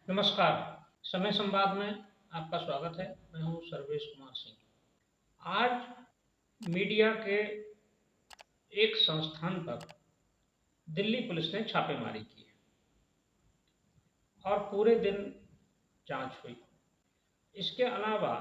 नमस्कार। समय संवाद में आपका स्वागत है। मैं हूं सर्वेश कुमार सिंह। आज मीडिया के एक संस्थान पर दिल्ली पुलिस ने छापेमारी की और पूरे दिन जांच हुई। इसके अलावा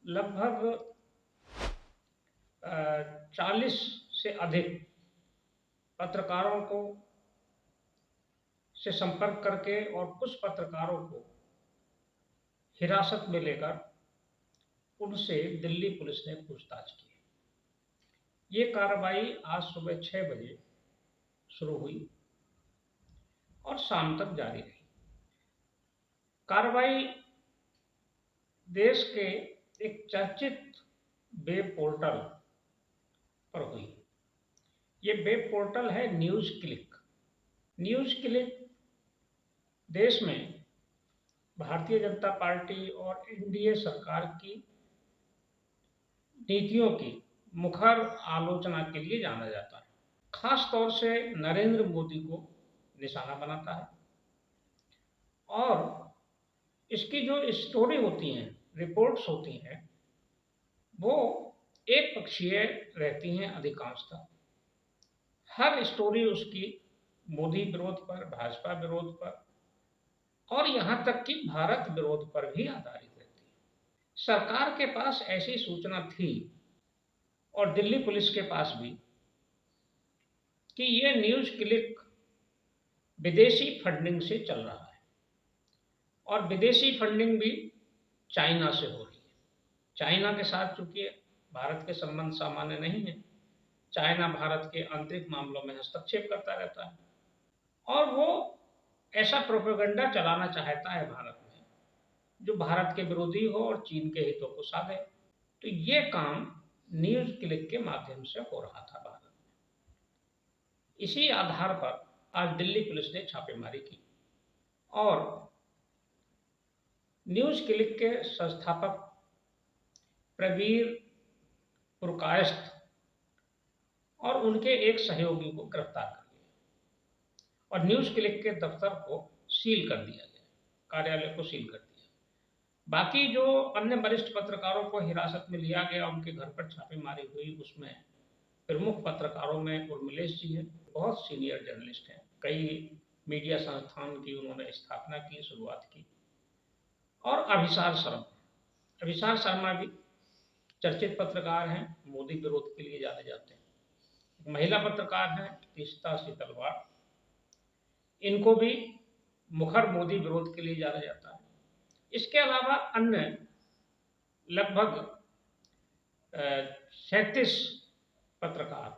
लगभग 40 से अधिक पत्रकारों को से संपर्क करके और कुछ पत्रकारों को हिरासत में लेकर उनसे दिल्ली पुलिस ने पूछताछ की। ये कार्रवाई आज सुबह 6 बजे शुरू हुई और शाम तक जारी रही। कार्रवाई देश के एक चर्चित वेब पोर्टल पर हुई। ये वेब पोर्टल है न्यूज क्लिक। न्यूज क्लिक देश में भारतीय जनता पार्टी और एनडीए सरकार की नीतियों की मुखर आलोचना के लिए जाना जाता है। खास तौर से नरेंद्र मोदी को निशाना बनाता है और इसकी जो स्टोरी होती हैं, रिपोर्ट्स होती हैं, वो एक पक्षीय रहती हैं अधिकांशतः। हर स्टोरी उसकी मोदी विरोध पर, भाजपा विरोध पर और यहाँ तक कि भारत विरोध पर भी आधारित रहती है। सरकार के पास ऐसी सूचना थी और दिल्ली पुलिस के पास भी कि ये न्यूज क्लिक विदेशी फंडिंग से चल रहा है और विदेशी फंडिंग भी चाइना से हो रही है। चाइना के साथ चूंकि भारत के संबंध सामान्य नहीं है, चाइना भारत के आंतरिक मामलों में हस्तक्षेप करता रहता है और वो ऐसा प्रोपेगेंडा चलाना चाहता है भारत में जो भारत के विरोधी हो और चीन के हितों को साधे। तो ये काम न्यूज क्लिक के माध्यम से हो रहा था भारत में। इसी आधार पर आज दिल्ली पुलिस ने छापेमारी की और न्यूज क्लिक के संस्थापक प्रवीर पुरकायस्थ और उनके एक सहयोगी को गिरफ्तार कर लिया और न्यूज क्लिक के दफ्तर को सील कर दिया गया, कार्यालय को सील कर दिया। बाकी जो अन्य वरिष्ठ पत्रकारों को हिरासत में लिया गया, उनके घर पर छापेमारी हुई, उसमें प्रमुख पत्रकारों में उर्मिलेश जी हैं, बहुत सीनियर जर्नलिस्ट हैं, कई मीडिया संस्थान की उन्होंने स्थापना की, शुरुआत की। और अभिसार शर्मा भी चर्चित पत्रकार हैं, मोदी विरोध के लिए जाने जाते हैं। महिला पत्रकार हैं तीस्ता सीतलवाड़, इनको भी मुखर मोदी विरोध के लिए जाना जाता है। इसके अलावा अन्य लगभग 37 पत्रकार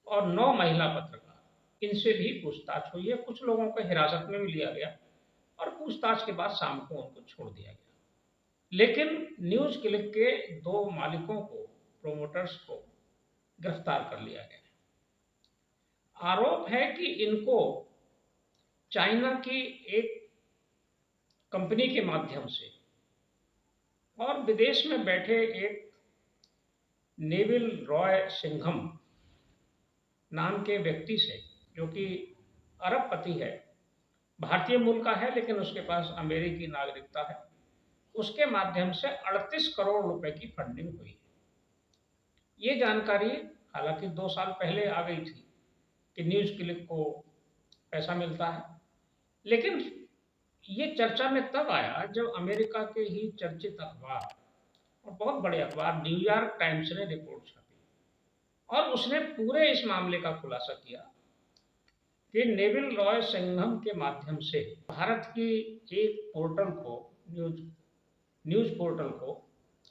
और 9 महिला पत्रकार, इनसे भी पूछताछ हुई है। कुछ लोगों को हिरासत में भी लिया गया और पूछताछ के बाद शाम को उनको छोड़ दिया गया। लेकिन न्यूज क्लिक के 2 मालिकों को, प्रोमोटर्स को गिरफ्तार कर लिया गया। आरोप है कि इनको चाइना की एक कंपनी के माध्यम से और विदेश में बैठे एक नेविल रॉय सिंघम नाम के व्यक्ति से, जो कि अरबपति है, भारतीय मूल का है लेकिन उसके पास अमेरिकी नागरिकता है, उसके माध्यम से 38 करोड़ रुपए की फंडिंग हुई। ये जानकारी हालांकि 2 साल पहले आ गई थी कि न्यूज क्लिक को पैसा मिलता है, लेकिन ये चर्चा में तब आया जब अमेरिका के ही चर्चित अखबार और बहुत बड़े अखबार न्यूयॉर्क टाइम्स ने रिपोर्ट छापी और उसने पूरे इस मामले का खुलासा किया कि नेविल रॉय सिंघम के माध्यम से भारत की एक पोर्टल को, न्यूज पोर्टल को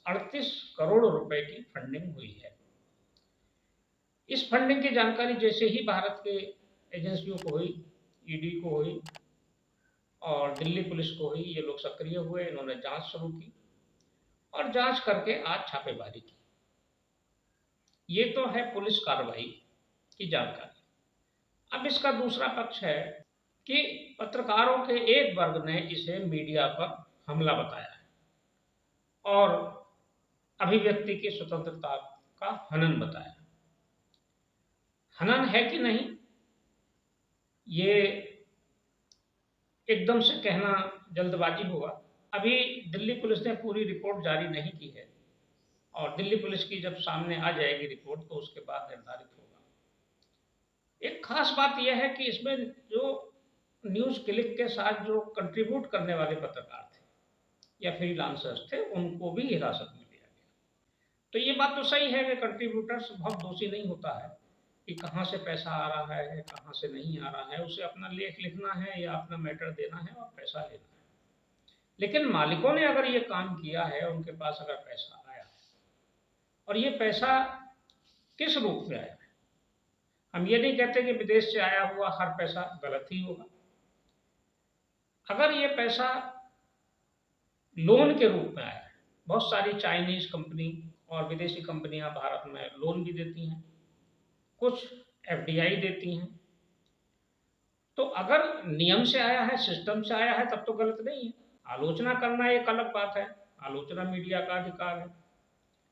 38 करोड़ रुपए की फंडिंग हुई है। इस फंडिंग की जानकारी जैसे ही भारत के एजेंसियों को हुई, ईडी को हुई और दिल्ली पुलिस को हुई, ये लोग सक्रिय हुए, इन्होंने जांच शुरू की और जांच करके आज छापेमारी की। ये तो है पुलिस कार्रवाई की जानकारी। अब इसका दूसरा पक्ष है कि पत्रकारों के एक वर्ग ने इसे मीडिया पर हमला बताया है और अभिव्यक्ति की स्वतंत्रता का हनन बताया। हनन है कि नहीं, ये एकदम से कहना जल्दबाजी होगा। अभी दिल्ली पुलिस ने पूरी रिपोर्ट जारी नहीं की है और दिल्ली पुलिस की जब सामने आ जाएगी रिपोर्ट तो उसके बाद निर्धारित होगा। एक खास बात यह है कि इसमें जो न्यूज़ क्लिक के साथ जो कंट्रीब्यूट करने वाले पत्रकार थे या फ्रीलांसर्स थे, उनको भी हिरासत में लिया गया। तो ये बात तो सही है कि कंट्रीब्यूटर्स बहुत दोषी नहीं होता है कि कहाँ से पैसा आ रहा है, कहाँ से नहीं आ रहा है। उसे अपना लेख लिखना है या अपना मैटर देना है और पैसा लेना है। लेकिन मालिकों ने अगर ये काम किया है, उनके पास अगर पैसा आया है और ये पैसा किस रूप में आया है, हम ये नहीं कहते कि विदेश से आया हुआ हर पैसा गलत ही होगा। अगर ये पैसा लोन के रूप में आया है, बहुत सारी चाइनीज कंपनी और विदेशी कंपनियां भारत में लोन भी देती हैं, कुछ एफडीआई देती हैं। तो अगर नियम से आया है, सिस्टम से आया है, तब तो गलत नहीं है। आलोचना करना एक अलग बात है, आलोचना मीडिया का अधिकार है।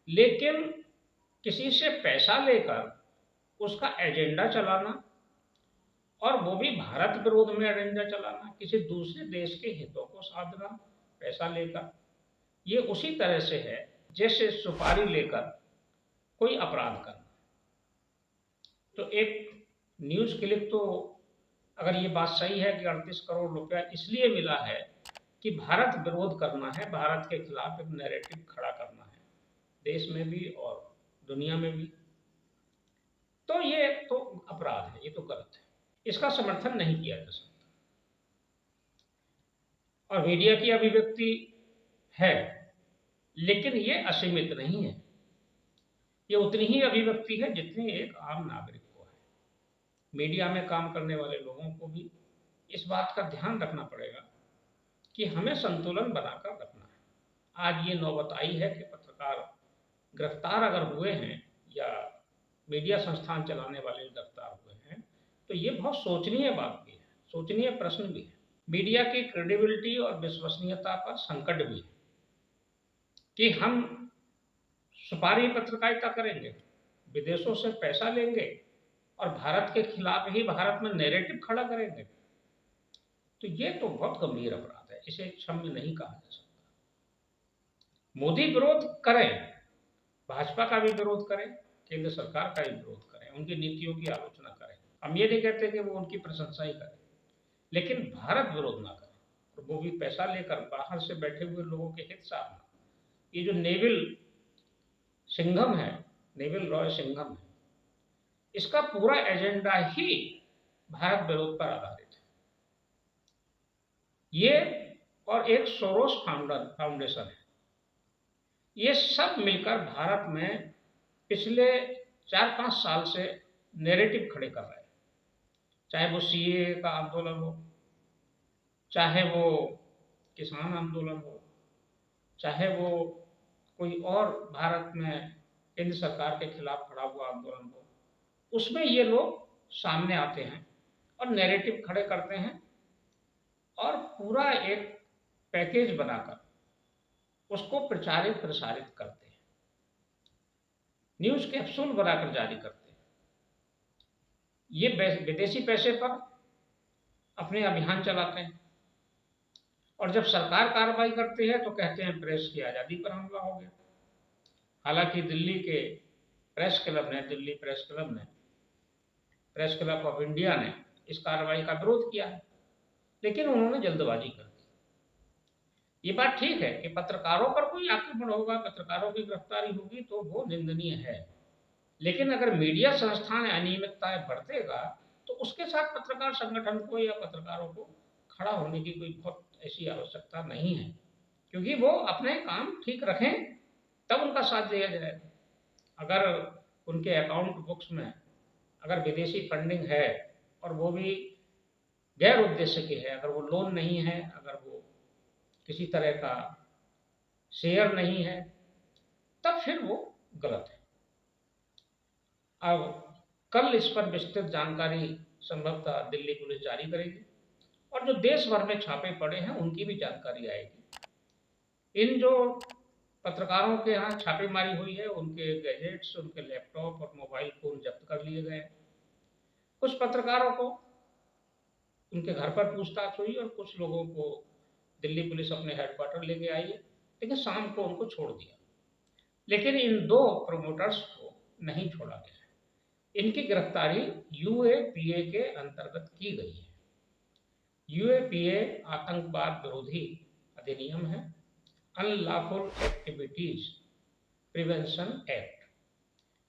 लेकिन किसी से पैसा लेकर उसका एजेंडा चलाना और वो भी भारत विरोध में एजेंडा चलाना, किसी दूसरे देश के हितों को साधना पैसा लेकर, ये उसी तरह से है जैसे सुपारी लेकर कोई अपराध करना। तो एक न्यूज़ क्लिक तो अगर ये बात सही है कि 38 करोड़ रुपया इसलिए मिला है कि भारत विरोध करना है, भारत के खिलाफ एक नैरेटिव खड़ा करना है, देश में भी और दुनिया में भी, तो ये तो अपराध है, ये तो गलत है, इसका समर्थन नहीं किया जा सकता। और मीडिया की अभिव्यक्ति है, लेकिन ये असीमित नहीं है। ये उतनी ही अभिव्यक्ति है जितनी एक आम नागरिक को है। मीडिया में काम करने वाले लोगों को भी इस बात का ध्यान रखना पड़ेगा कि हमें संतुलन बनाकर रखना है। आज ये नौबत आई है कि पत्रकार गिरफ्तार अगर हुए हैं या मीडिया संस्थान चलाने वाले गिरफ्तार हुए हैं, तो ये बहुत सोचनीय बात भी है, सोचनीय प्रश्न भी है। मीडिया की क्रेडिबिलिटी और विश्वसनीयता पर संकट भी है कि हम सुपारी पत्रकारिता करेंगे, विदेशों से पैसा लेंगे और भारत के खिलाफ ही भारत में नैरेटिव खड़ा करेंगे, तो ये तो बहुत गंभीर अपराध है, इसे क्षम्य नहीं कहा जा सकता। मोदी विरोध करें, भाजपा का भी विरोध करें, केंद्र सरकार का भी विरोध करें, उनकी नीतियों की आलोचना करें। हम ये नहीं कहते कि वो उनकी प्रशंसा ही करें, लेकिन भारत विरोध ना करें, और वो भी पैसा लेकर बाहर से बैठे हुए लोगों के हित साधना। ये जो नेविल सिंघम है, नेविल रॉय सिंघम है, इसका पूरा एजेंडा ही भारत विरोध पर आधारित है। ये और एक सोरोस फाउंडेशन है, ये सब मिलकर भारत में पिछले 4-5 साल से नैरेटिव खड़े कर रहे हैं। चाहे वो सीए का आंदोलन हो, चाहे वो किसान आंदोलन हो, चाहे वो कोई और भारत में केंद्र सरकार के खिलाफ खड़ा हुआ आंदोलन हो, उसमें ये लोग सामने आते हैं और नैरेटिव खड़े करते हैं और पूरा एक पैकेज बनाकर उसको प्रचारित प्रसारित करते हैं, न्यूज़ कैप्सूल बनाकर जारी करते हैं। ये विदेशी पैसे पर अपने अभियान चलाते हैं और जब सरकार कार्रवाई करती है तो कहते हैं प्रेस की आज़ादी पर हमला हो गया। हालांकि दिल्ली के प्रेस क्लब ने, Delhi press club of India ने इस कार्रवाई का विरोध किया है, लेकिन उन्होंने जल्दबाजी कर दी। ये बात ठीक है कि पत्रकारों पर कोई आक्रमण होगा, पत्रकारों की गिरफ्तारी होगी तो वो निंदनीय है, लेकिन अगर मीडिया संस्थान अनियमितताएं बरतेगा तो उसके साथ पत्रकार संगठन को या पत्रकारों को खड़ा होने की कोई बहुत ऐसी आवश्यकता नहीं है, क्योंकि वो अपने काम ठीक रखें तब उनका साथ दिया जाएगा। अगर उनके अकाउंट बुक्स में अगर विदेशी फंडिंग है और वो भी गैर उद्देश्य की है, अगर वो लोन नहीं है, अगर वो किसी तरह का शेयर नहीं है, तब फिर वो गलत है। अब कल इस पर विस्तृत जानकारी संभवतः दिल्ली पुलिस जारी करेगी और जो देश भर में छापे पड़े हैं उनकी भी जानकारी आएगी। इन जो पत्रकारों के यहाँ छापेमारी हुई है, उनके गैजेट्स, उनके लैपटॉप और मोबाइल फोन जब्त कर लिए गए। कुछ पत्रकारों को उनके घर पर पूछताछ हुई और कुछ लोगों को दिल्ली पुलिस अपने हेडक्वार्टर लेके आई है, लेकिन शाम को उनको छोड़ दिया। लेकिन इन 2 प्रमोटर्स को नहीं छोड़ा गया है। इनकी गिरफ्तारी यूएपीए के अंतर्गत की गई है। यूएपीए आतंकवाद विरोधी अधिनियम है, अनलॉफुल एक्टिविटीज प्रिवेंशन एक्ट।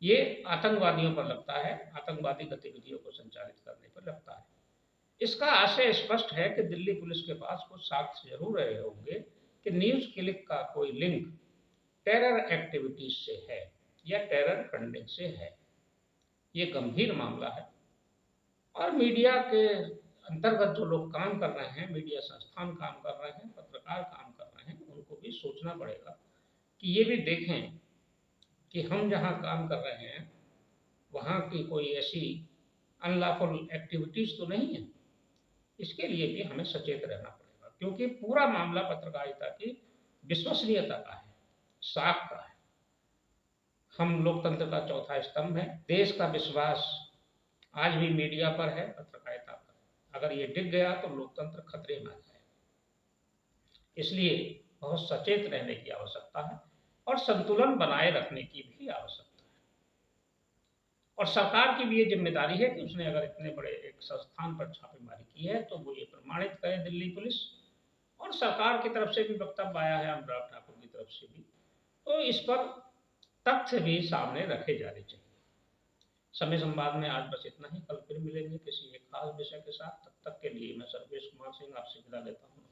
ये आतंकवादियों पर लगता है, आतंकवादी गतिविधियों को संचालित करने पर लगता है। इसका आशय स्पष्ट है कि दिल्ली पुलिस के पास कुछ साक्ष्य जरूर रहे होंगे कि न्यूज क्लिक का कोई लिंक टेरर एक्टिविटीज से है या टेरर फंडिंग से है। ये गंभीर मामला है और मीडिया के अंतर्गत जो लोग काम कर रहे हैं, मीडिया संस्थान काम कर रहे हैं, पत्रकार काम कर रहे हैं, उनको भी सोचना पड़ेगा कि ये भी देखें कि हम जहाँ काम कर रहे हैं वहाँ की कोई ऐसी अनलॉफुल एक्टिविटीज तो नहीं है। इसके लिए भी हमें सचेत रहना पड़ेगा, क्योंकि पूरा मामला पत्रकारिता की विश्वसनीयता का है, साख का है। हम लोकतंत्र का चौथा स्तंभ है। देश का विश्वास आज भी मीडिया पर है, पत्रकारिता पर। अगर ये डिग गया तो लोकतंत्र खतरे में आ जाएगा। इसलिए बहुत सचेत रहने की आवश्यकता है और संतुलन बनाए रखने की भी आवश्यकता है। और सरकार की भी ये जिम्मेदारी है कि उसने अगर इतने बड़े एक संस्थान पर छापेमारी की है तो वो ये प्रमाणित करे, दिल्ली पुलिस। और सरकार की तरफ से भी वक्तव्य आया है, अनुराग ठाकुर की तरफ से भी, तो इस पर तथ्य भी सामने रखे जाने चाहिए। समय संवाद में आज बस इतना ही। कल फिर मिलेंगे किसी एक खास विषय के साथ। तब तक के लिए मैं सर्वेश कुमार सिंह आपसे विदा लेता हूँ।